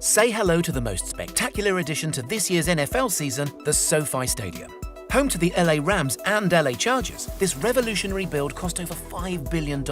Say hello to the most spectacular addition to this year's NFL season, the SoFi Stadium. Home to the LA Rams and LA Chargers, this revolutionary build cost over $5 billion,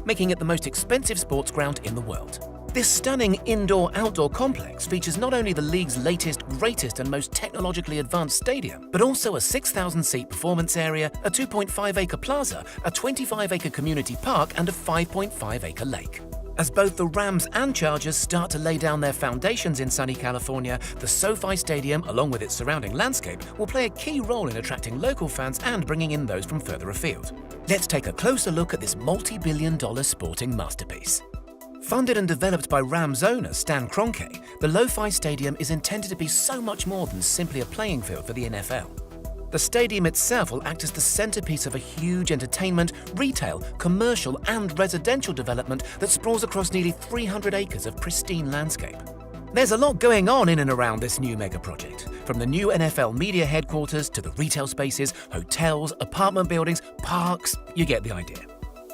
making it the most expensive sports ground in the world. This stunning indoor-outdoor complex features not only the league's latest, greatest and most technologically advanced stadium, but also a 6,000-seat performance area, a 2.5-acre plaza, a 25-acre community park and a 5.5-acre lake. As both the Rams and Chargers start to lay down their foundations in sunny California, the SoFi Stadium, along with its surrounding landscape, will play a key role in attracting local fans and bringing in those from further afield. Let's take a closer look at this multi-billion-dollar sporting masterpiece. Funded and developed by Rams owner Stan Kroenke, the SoFi Stadium is intended to be so much more than simply a playing field for the NFL. The stadium itself will act as the centerpiece of a huge entertainment, retail, commercial and residential development that sprawls across nearly 300 acres of pristine landscape. There's a lot going on in and around this new mega project, from the new NFL media headquarters to the retail spaces, hotels, apartment buildings, parks, you get the idea.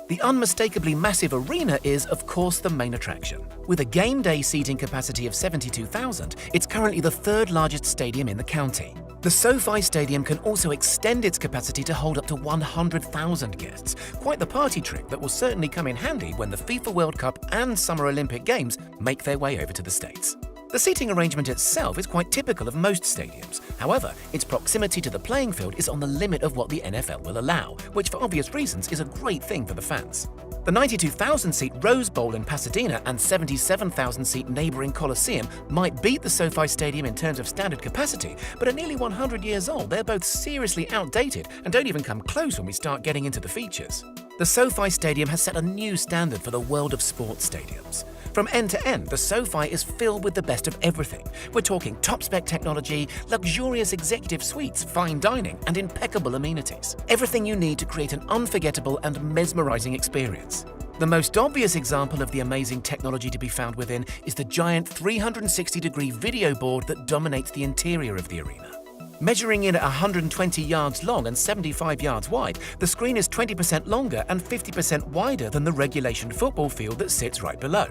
The unmistakably massive arena is, of course, the main attraction. With a game day seating capacity of 72,000, it's currently the third largest stadium in the county. The SoFi Stadium can also extend its capacity to hold up to 100,000 guests. Quite the party trick that will certainly come in handy when the FIFA World Cup and Summer Olympic Games make their way over to the States. The seating arrangement itself is quite typical of most stadiums. However, its proximity to the playing field is on the limit of what the NFL will allow, which for obvious reasons is a great thing for the fans. The 92,000-seat Rose Bowl in Pasadena and 77,000-seat neighboring Coliseum might beat the SoFi Stadium in terms of standard capacity, but at nearly 100 years old, they're both seriously outdated and don't even come close when we start getting into the features. The SoFi Stadium has set a new standard for the world of sports stadiums. From end to end, the SoFi is filled with the best of everything. We're talking top-spec technology, luxurious executive suites, fine dining, and impeccable amenities. Everything you need to create an unforgettable and mesmerizing experience. The most obvious example of the amazing technology to be found within is the giant 360-degree video board that dominates the interior of the arena. Measuring in at 120 yards long and 75 yards wide, the screen is 20% longer and 50% wider than the regulation football field that sits right below.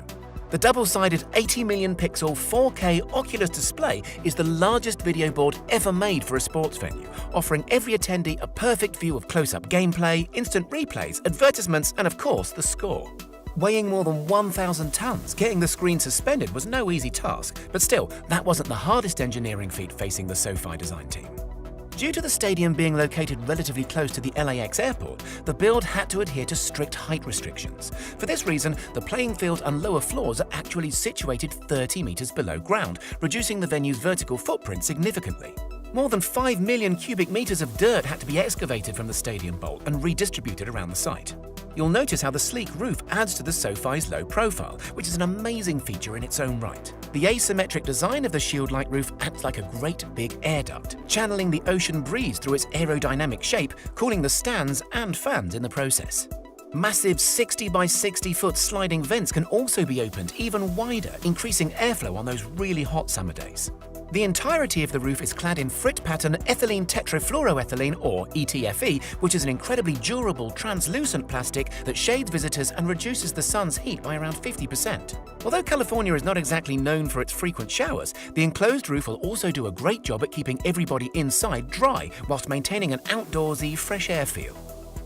The double-sided 80 million pixel 4K Oculus display is the largest video board ever made for a sports venue, offering every attendee a perfect view of close-up gameplay, instant replays, advertisements, and of course, the score. Weighing more than 1,000 tons, getting the screen suspended was no easy task, but still, that wasn't the hardest engineering feat facing the SoFi design team. Due to the stadium being located relatively close to the LAX airport, the build had to adhere to strict height restrictions. For this reason, the playing field and lower floors are actually situated 30 meters below ground, reducing the venue's vertical footprint significantly. More than 5 million cubic meters of dirt had to be excavated from the stadium bowl and redistributed around the site. You'll notice how the sleek roof adds to the SoFi's low profile, which is an amazing feature in its own right. The asymmetric design of the shield-like roof acts like a great big air duct, channeling the ocean breeze through its aerodynamic shape, cooling the stands and fans in the process. Massive 60 by 60 foot sliding vents can also be opened even wider, increasing airflow on those really hot summer days. The entirety of the roof is clad in frit-pattern ethylene tetrafluoroethylene, or ETFE, which is an incredibly durable, translucent plastic that shades visitors and reduces the sun's heat by around 50%. Although California is not exactly known for its frequent showers, the enclosed roof will also do a great job at keeping everybody inside dry whilst maintaining an outdoorsy, fresh air feel.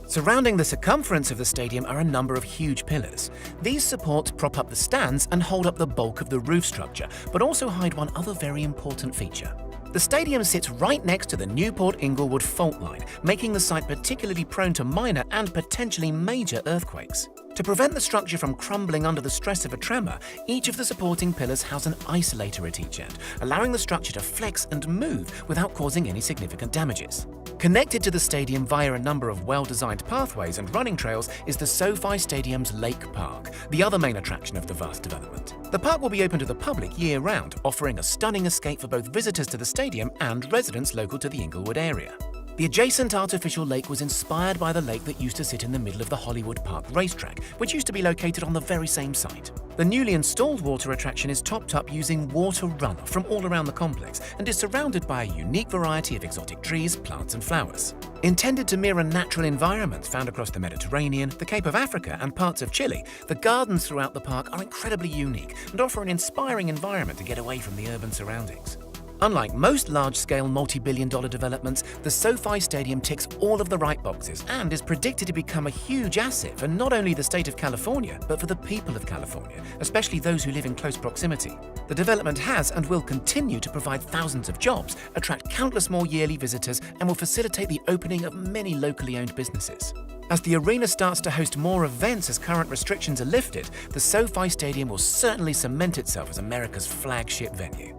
Surrounding the circumference of the stadium are a number of huge pillars. These supports prop up the stands and hold up the bulk of the roof structure, but also hide one other very important feature. The stadium sits right next to the Newport-Inglewood fault line, making the site particularly prone to minor and potentially major earthquakes. To prevent the structure from crumbling under the stress of a tremor, each of the supporting pillars house an isolator at each end, allowing the structure to flex and move without causing any significant damages. Connected to the stadium via a number of well-designed pathways and running trails is the SoFi Stadium's Lake Park, the other main attraction of the vast development. The park will be open to the public year-round, offering a stunning escape for both visitors to the stadium and residents local to the Inglewood area. The adjacent artificial lake was inspired by the lake that used to sit in the middle of the Hollywood Park racetrack, which used to be located on the very same site. The newly installed water attraction is topped up using water runoff from all around the complex and is surrounded by a unique variety of exotic trees, plants and flowers. Intended to mirror natural environments found across the Mediterranean, the Cape of Africa and parts of Chile, the gardens throughout the park are incredibly unique and offer an inspiring environment to get away from the urban surroundings. Unlike most large-scale multi-billion-dollar developments, the SoFi Stadium ticks all of the right boxes and is predicted to become a huge asset for not only the state of California, but for the people of California, especially those who live in close proximity. The development has and will continue to provide thousands of jobs, attract countless more yearly visitors, and will facilitate the opening of many locally owned businesses. As the arena starts to host more events as current restrictions are lifted, the SoFi Stadium will certainly cement itself as America's flagship venue.